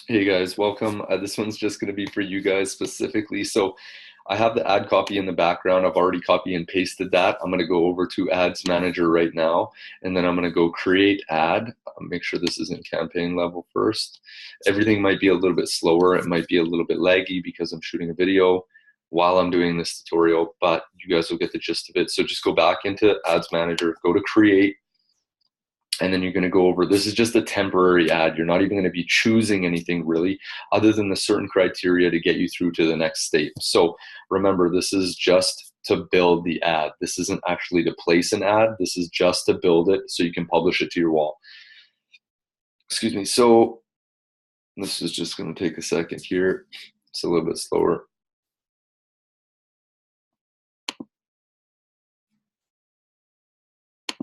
Hey guys, welcome. This one's just going to be for you guys specifically. So I have the ad copy in the background. I've already copy and pasted that. I'm going to go over to Ads Manager right now, and then I'm going to go create ad. Make sure this is in campaign level first. Everything might be a little bit slower. It might be a little bit laggy because I'm shooting a video while I'm doing this tutorial, but you guys will get the gist of it. So just go back into Ads Manager, go to create, and then you're going to go over, this is just a temporary ad. You're not even going to be choosing anything really other than the certain criteria to get you through to the next stage. So remember, this is just to build the ad. This isn't actually to place an ad. This is just to build it so you can publish it to your wall. Excuse me. So this is just going to take a second here. It's a little bit slower.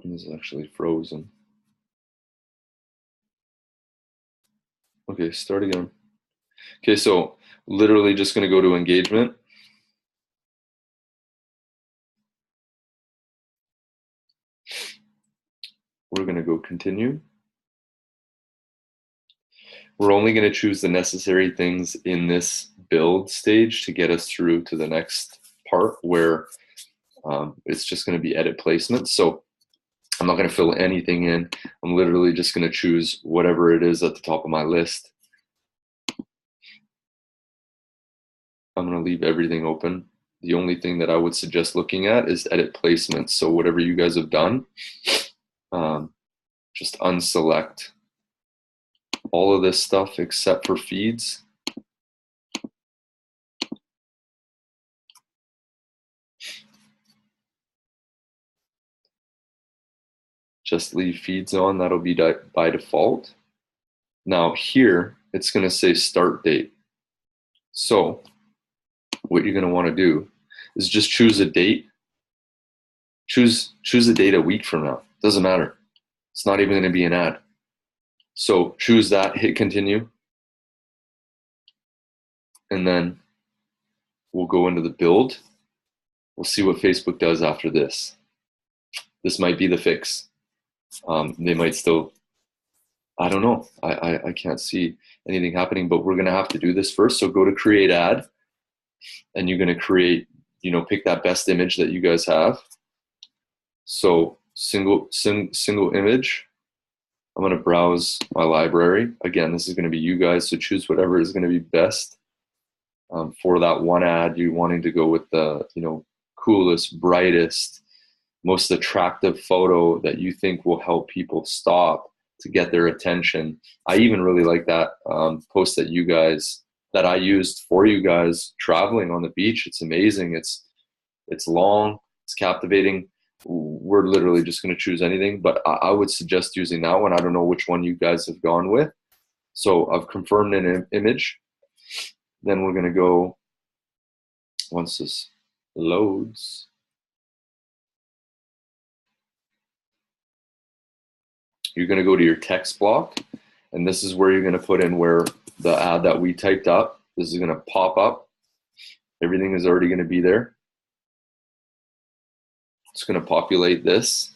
This is actually frozen. Okay, start again. Okay, so literally just going to go to engagement. We're going to go continue. We're only going to choose the necessary things in this build stage to get us through to the next part where it's just going to be edit placement. So I'm not going to fill anything in. I'm literally just going to choose whatever it is at the top of my list. I'm going to leave everything open. The only thing that I would suggest looking at is edit placement. So whatever you guys have done, just unselect all of this stuff except for feeds. Just leave feeds on, that'll be by default. Now here, it's gonna say start date. So what you're gonna wanna do is just choose a date. Choose a date a week from now, doesn't matter. It's not even gonna be an ad. So choose that, hit continue. And then we'll go into the build. We'll see what Facebook does after this. This might be the fix. They might still, I don't know. I can't see anything happening, but we're going to have to do this first. So go to create ad, and you're going to create, pick that best image that you guys have. So single image. I'm going to browse my library. Again, this is going to be you guys, so choose whatever is going to be best for that one ad. You're wanting to go with the, coolest, brightest, most attractive photo that you think will help people stop to get their attention. I even really like that post that I used for you guys traveling on the beach. It's amazing. It's long, it's captivating. We're literally just going to choose anything, but I would suggest using that one. I don't know which one you guys have gone with. So I've confirmed an image. Then we're going to go, once this loads, you're going to go to your text block, and this is where you're going to put in where the ad that we typed up. This is going to pop up. Everything is already going to be there. It's going to populate this.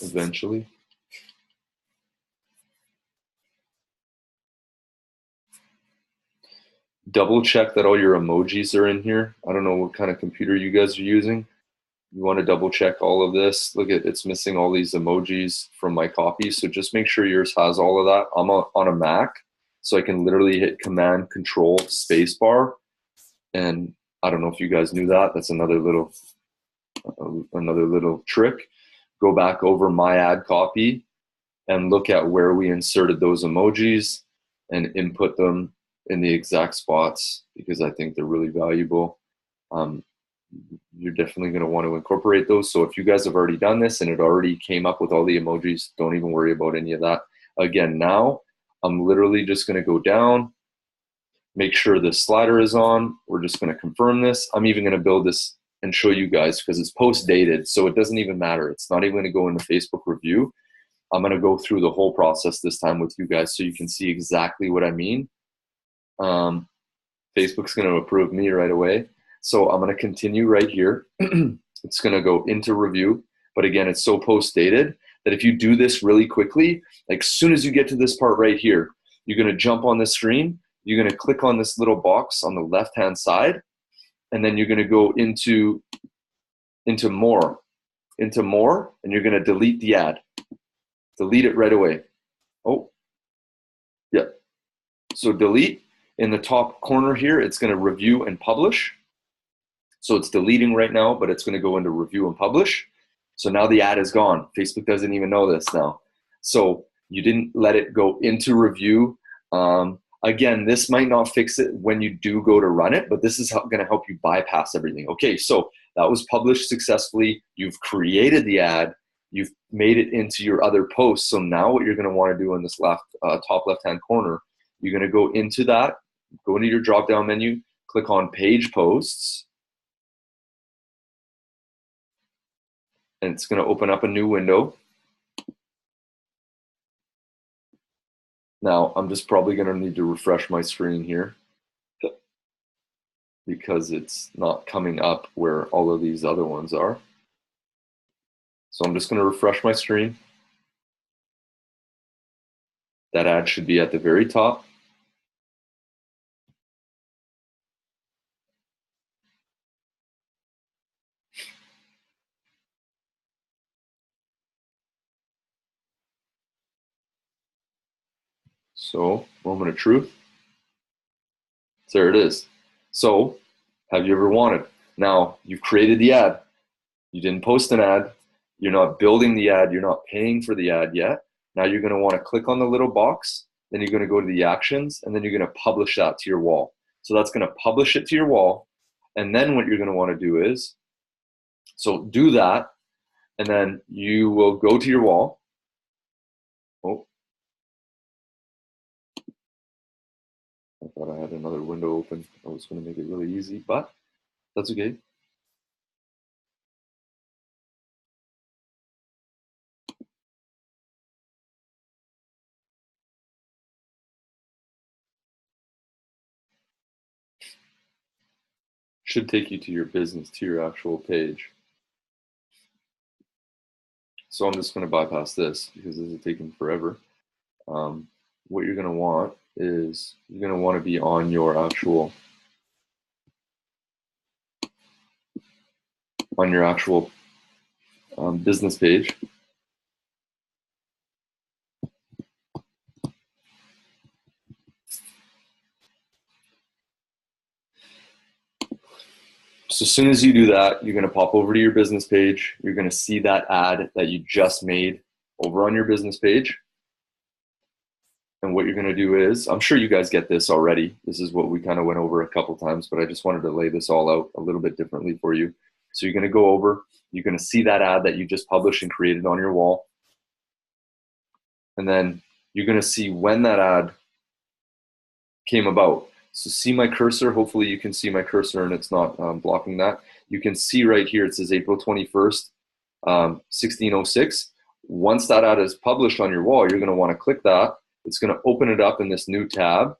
Eventually. Double check that all your emojis are in here. I don't know what kind of computer you guys are using. You want to double check all of this. Look at, it's missing all these emojis from my copy. So just make sure yours has all of that. I'm on a Mac, so I can literally hit Command Control Spacebar. And I don't know if you guys knew that. That's another little trick. Go back over my ad copy and look at where we inserted those emojis and input them in the exact spots, because I think they're really valuable. You're definitely going to want to incorporate those. So if you guys have already done this and it already came up with all the emojis, don't even worry about any of that. Again, now I'm literally just going to go down, make sure the slider is on. We're just going to confirm this. I'm even going to build this and show you guys because it's post dated, so it doesn't even matter. It's not even going to go in the Facebook review. I'm going to go through the whole process this time with you guys so you can see exactly what I mean. Facebook's going to approve me right away. So I'm going to continue right here. It's going to go into review. But again, it's so post dated that if you do this really quickly, like as soon as you get to this part right here, you're going to jump on the screen. You're going to click on this little box on the left-hand side, and then you're going to go into more, and you're going to delete the ad. Delete it right away. Oh, yeah. So delete. In the top corner here, it's going to review and publish. So it's deleting right now, but it's going to go into review and publish. So now the ad is gone. Facebook doesn't even know this now. So you didn't let it go into review. Again, this might not fix it when you do go to run it, but this is going to help you bypass everything. Okay, so that was published successfully. You've created the ad. You've made it into your other posts. So now what you're going to want to do in this top left-hand corner, you're going to go into that, go into your drop-down menu, click on Page Posts, and it's going to open up a new window. Now, I'm just probably going to need to refresh my screen here because it's not coming up where all of these other ones are. So I'm just going to refresh my screen. That ad should be at the very top. So, moment of truth. There it is. So, have you ever wanted? Now, you've created the ad. You didn't post an ad. You're not building the ad. You're not paying for the ad yet. Now you're going to want to click on the little box. Then you're going to go to the actions, and then you're going to publish that to your wall. So that's going to publish it to your wall. And then what you're going to want to do is, so do that, and then you will go to your wall. Oh, I thought I had another window open. I was going to make it really easy, but that's okay. Should take you to your business, to your actual page. So I'm just going to bypass this because this is taking forever. What you're going to want is you're going to want to be on your actual business page. So as soon as you do that, you're going to pop over to your business page. You're going to see that ad that you just made over on your business page. And what you're going to do is, I'm sure you guys get this already. This is what we kind of went over a couple times, but I just wanted to lay this all out a little bit differently for you. So you're going to go over, you're going to see that ad that you just published and created on your wall. And then you're going to see when that ad came about. So see my cursor, hopefully you can see my cursor and it's not blocking that. You can see right here, it says April 21st, 1606. Once that ad is published on your wall, you're gonna wanna click that. It's gonna open it up in this new tab.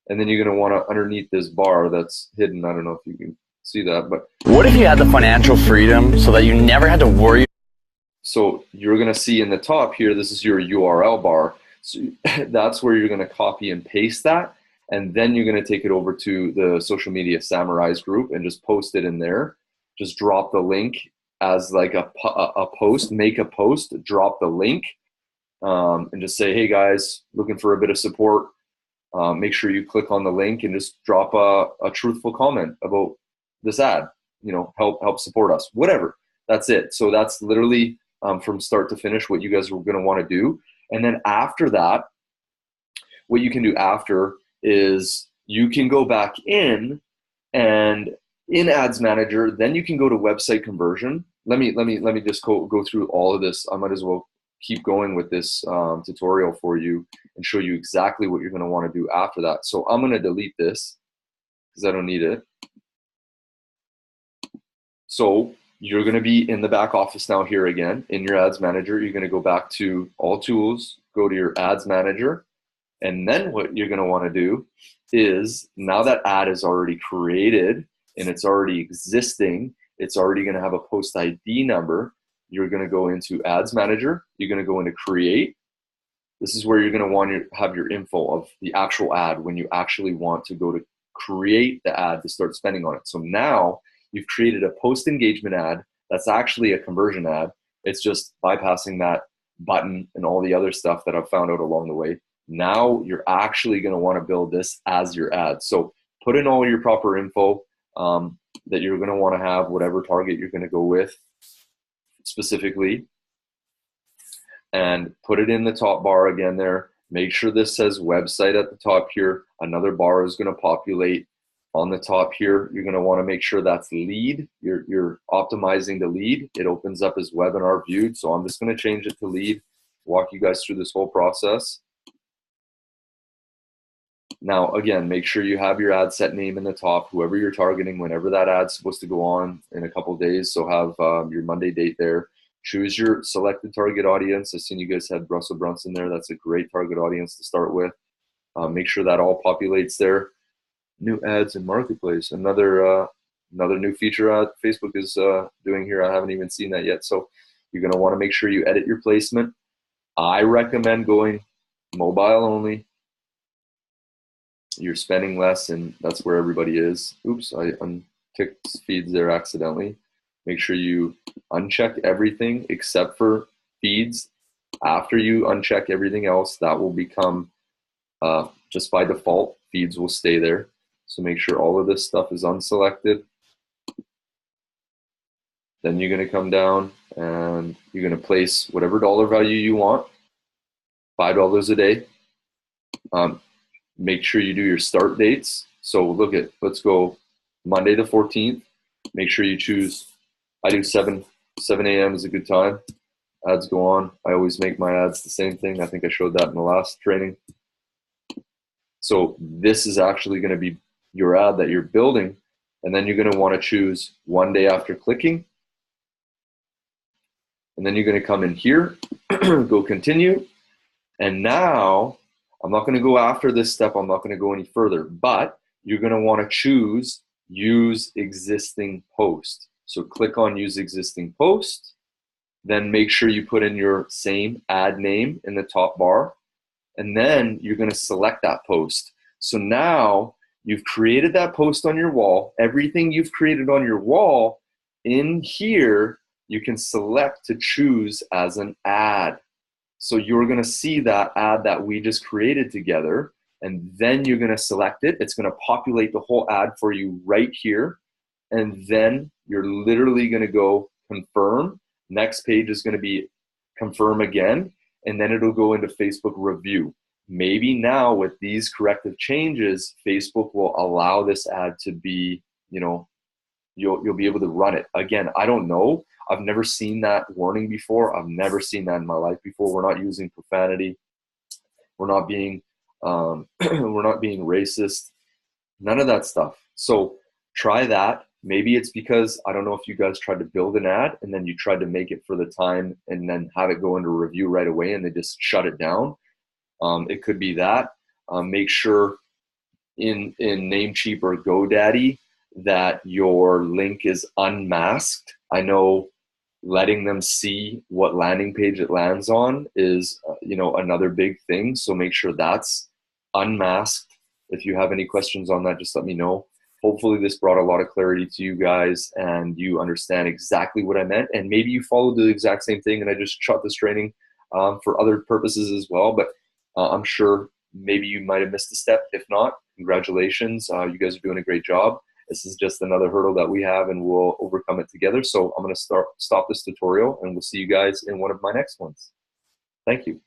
And then you're gonna wanna, underneath this bar that's hidden, I don't know if you can see that, but. What if you had the financial freedom so that you never had to worry? So you're gonna see in the top here, this is your URL bar. So that's where you're gonna copy and paste that. And then you're going to take it over to the Social Media Samurais group and just post it in there. Just drop the link as like a post, make a post, drop the link, and just say, hey guys, looking for a bit of support. Make sure you click on the link and just drop a truthful comment about this ad, you know, help support us, whatever. That's it. So that's literally from start to finish what you guys are going to want to do. And then after that, what you can do after is you can go back in, and in Ads Manager, then you can go to website conversion. Let me just go through all of this. I might as well keep going with this tutorial for you and show you exactly what you're going to want to do after that. So I'm going to delete this because I don't need it. So you're going to be in the back office now here again in your Ads Manager. You're going to go back to All Tools, go to your Ads Manager. And then what you're going to want to do is, now that ad is already created and it's already existing, it's already going to have a post ID number. You're going to go into Ads Manager. You're going to go into Create. This is where you're going to want to have your info of the actual ad when you actually want to go to create the ad to start spending on it. So now you've created a post engagement ad that's actually a conversion ad. It's just bypassing that button and all the other stuff that I've found out along the way. Now you're actually going to want to build this as your ad. So put in all your proper info that you're going to want to have, whatever target you're going to go with specifically, and put it in the top bar again there. Make sure this says website at the top here. Another bar is going to populate on the top here. You're going to want to make sure that's lead. You're optimizing the lead. It opens up as webinar viewed. So I'm just going to change it to lead, walk you guys through this whole process. Now, again, make sure you have your ad set name in the top, whoever you're targeting, whenever that ad's supposed to go on in a couple of days. So have your Monday date there. Choose your selected target audience. I've seen you guys had Russell Brunson there. That's a great target audience to start with. Make sure that all populates there. New ads in Marketplace. Another new feature Facebook is doing here. I haven't even seen that yet. So you're going to want to make sure you edit your placement. I recommend going mobile only. You're spending less, and that's where everybody is. Oops, I unticked feeds there accidentally. Make sure you uncheck everything except for feeds. After you uncheck everything else, that will become, just by default, feeds will stay there. So make sure all of this stuff is unselected. Then you're going to come down and you're going to place whatever dollar value you want, $5 a day. Make sure you do your start dates. So let's go Monday the 14th. Make sure you choose, I do 7 a.m. is a good time. Ads go on. I always make my ads the same thing. I think I showed that in the last training. So this is actually going to be your ad that you're building. And then you're going to want to choose 1 day after clicking. And then you're going to come in here, go continue. And now, I'm not going to go after this step. I'm not going to go any further, but you're going to want to choose use existing post. So click on use existing post, then make sure you put in your same ad name in the top bar, and then you're going to select that post. So now you've created that post on your wall. Everything you've created on your wall in here, you can select to choose as an ad. So you're going to see that ad that we just created together, and then you're going to select it. It's going to populate the whole ad for you right here. And then you're literally going to go confirm. Next page is going to be confirm again, and then it'll go into Facebook review. Maybe now with these corrective changes, Facebook will allow this ad to be, you'll be able to run it. Again, I don't know. I've never seen that warning before. I've never seen that in my life before. We're not using profanity. We're not being we're not being racist. None of that stuff. So try that. Maybe it's because, I don't know if you guys tried to build an ad and then you tried to make it for the time and then have it go into review right away and they just shut it down. It could be that. Make sure in Namecheap or GoDaddy that your link is unmasked. I know letting them see what landing page it lands on is another big thing. So make sure that's unmasked. If you have any questions on that, just let me know. Hopefully this brought a lot of clarity to you guys and you understand exactly what I meant. And maybe you followed the exact same thing and I just shot this training for other purposes as well. But I'm sure maybe you might have missed a step. If not, congratulations. You guys are doing a great job. This is just another hurdle that we have and we'll overcome it together. So I'm going to stop this tutorial and we'll see you guys in one of my next ones. Thank you.